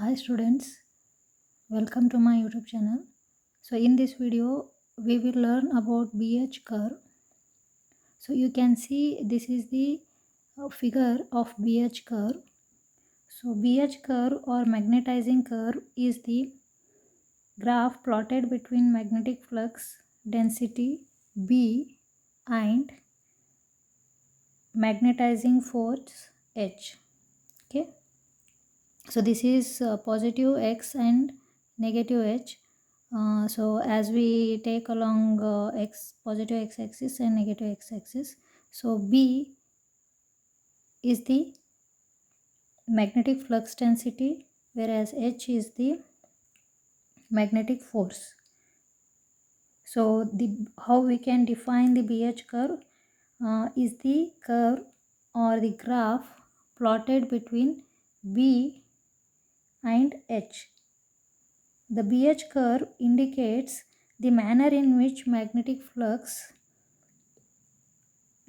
Hi students, welcome to my YouTube channel. So in this video we will learn about BH curve. So you can see this is the figure of BH curve. So BH curve or magnetizing curve is the graph plotted between magnetic flux density B and magnetizing force H. Okay. So this is positive x and negative h. So as we take along positive x axis and negative x axis, so B is the magnetic flux density, whereas h is the magnetic force. So how we can define the BH curve is the curve or the graph plotted between B and H. The BH curve indicates the manner in which magnetic flux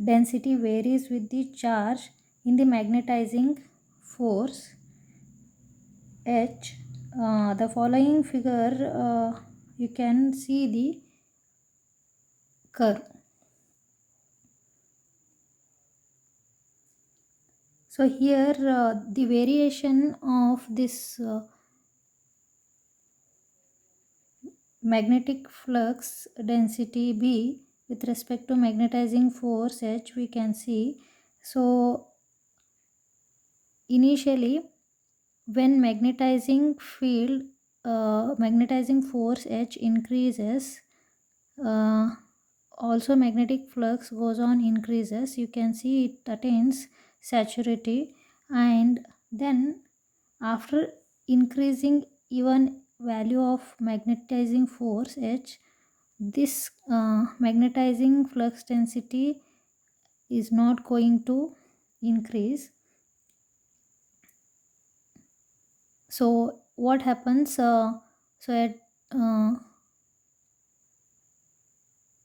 density varies with the charge in the magnetizing force H. The following figure you can see the curve. So here the variation of this magnetic flux density B with respect to magnetizing force H we can see. So initially when magnetizing force H increases, also magnetic flux goes on increases. You can see it attains saturity, and then after increasing even value of magnetizing force H, this magnetizing flux density is not going to increase. So what happens? So uh,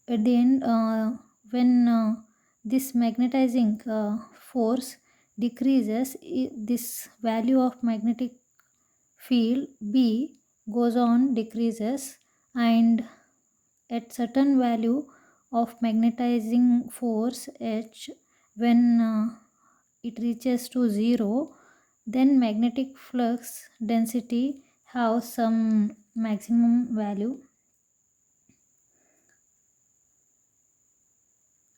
at the end, when this magnetizing force decreases, this value of magnetic field B goes on decreases, and at certain value of magnetizing force H, when it reaches to 0, then magnetic flux density have some maximum value.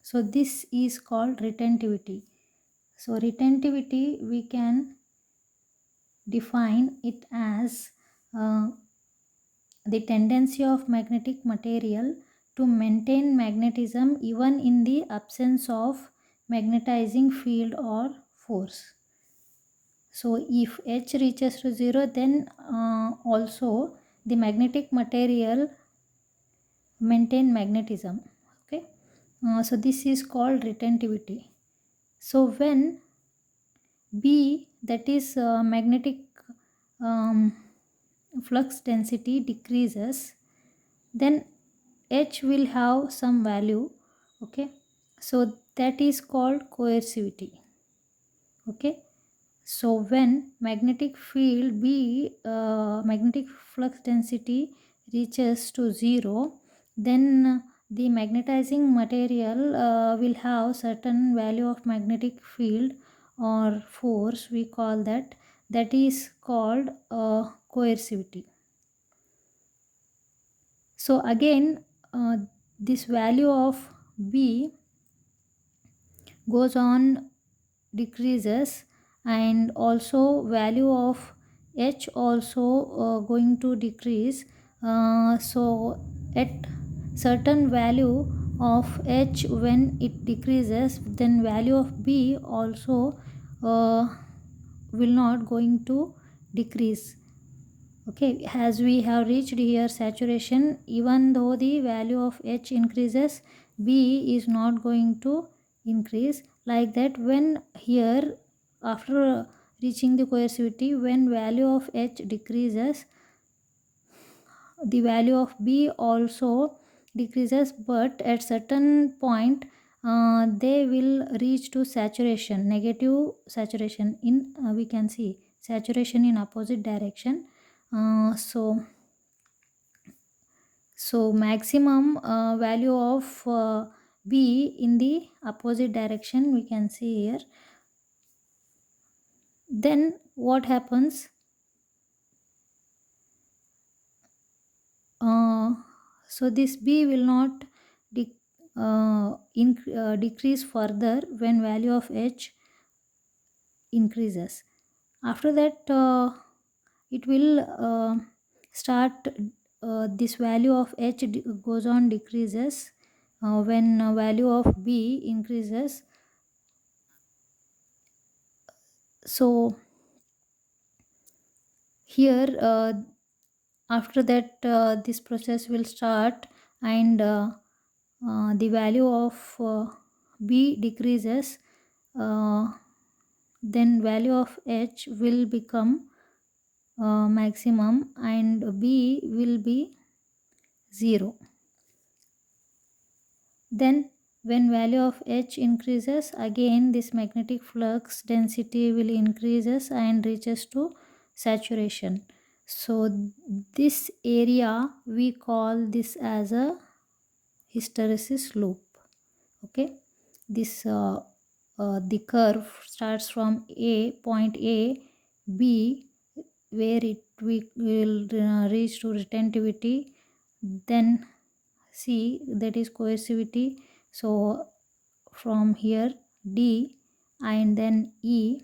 So this is called retentivity. So retentivity we can define it as the tendency of magnetic material to maintain magnetism even in the absence of magnetizing field or force. So if H reaches to 0, then also the magnetic material maintain magnetism. Okay. So this is called retentivity. So when B, that is magnetic flux density, decreases, then H will have some value. Okay. So that is called coercivity. Okay. So when magnetic field B, magnetic flux density reaches to 0, then the magnetizing material will have certain value of magnetic field or force, we call that. That is called coercivity. So again, this value of B goes on decreases, and also value of H also going to decrease. So at certain value of H, when it decreases, then value of B also will not going to decrease. Okay, as we have reached here saturation, even though the value of H increases, B is not going to increase. Like that, when here after reaching the coercivity, when value of H decreases, the value of B also decreases, but at certain point they will reach to saturation, negative saturation in we can see saturation in opposite direction. So maximum value of B in the opposite direction we can see here. Then what happens? So this B will not decrease further when value of H increases. After that, it will start, this value of H goes on decreases when value of B increases. So here, after that, this process will start, and the value of B decreases, then value of H will become maximum and B will be 0. Then when value of H increases, again this magnetic flux density will increases and reaches to saturation. So this area we call this as a hysteresis loop. Okay, this the curve starts from point A, B, where it we will reach to retentivity, then C, that is coercivity. So from here D, and then E,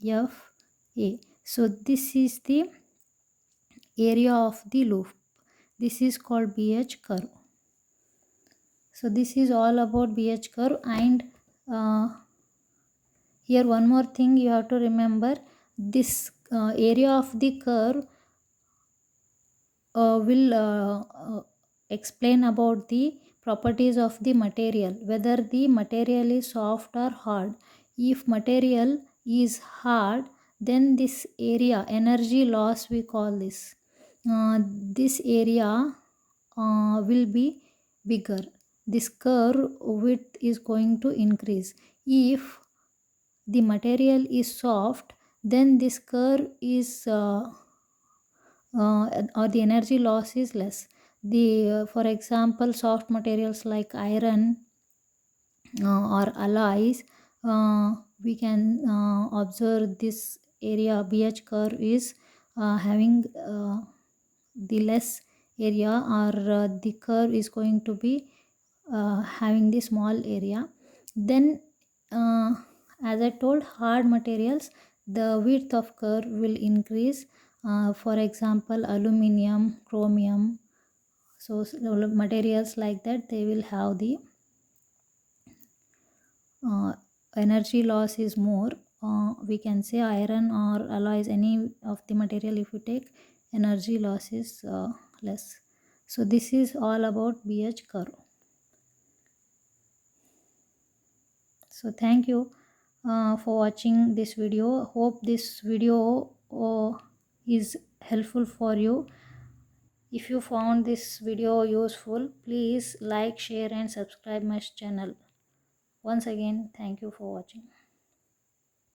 F, A. So this is the area of the loop. This is called BH curve. So this is all about BH curve. And here one more thing you have to remember, this area of the curve will explain about the properties of the material, whether the material is soft or hard. If material is hard, then this area, energy loss we call this, this area will be bigger. This curve width is going to increase. If the material is soft, then this curve is or the energy loss is less. For example, soft materials like iron or alloys, we can observe this area BH curve is having the less area, or the curve is going to be having the small area. Then as I told, hard materials, the width of curve will increase. For example, aluminum, chromium, so materials like that, they will have the energy loss is more. We can say iron or alloys, any of the material, if you take, energy loss is less. So this is all about BH curve. So thank you for watching this video. Hope this video is helpful for you. If you found this video useful, please like, share and subscribe my channel. Once again, thank you for watching.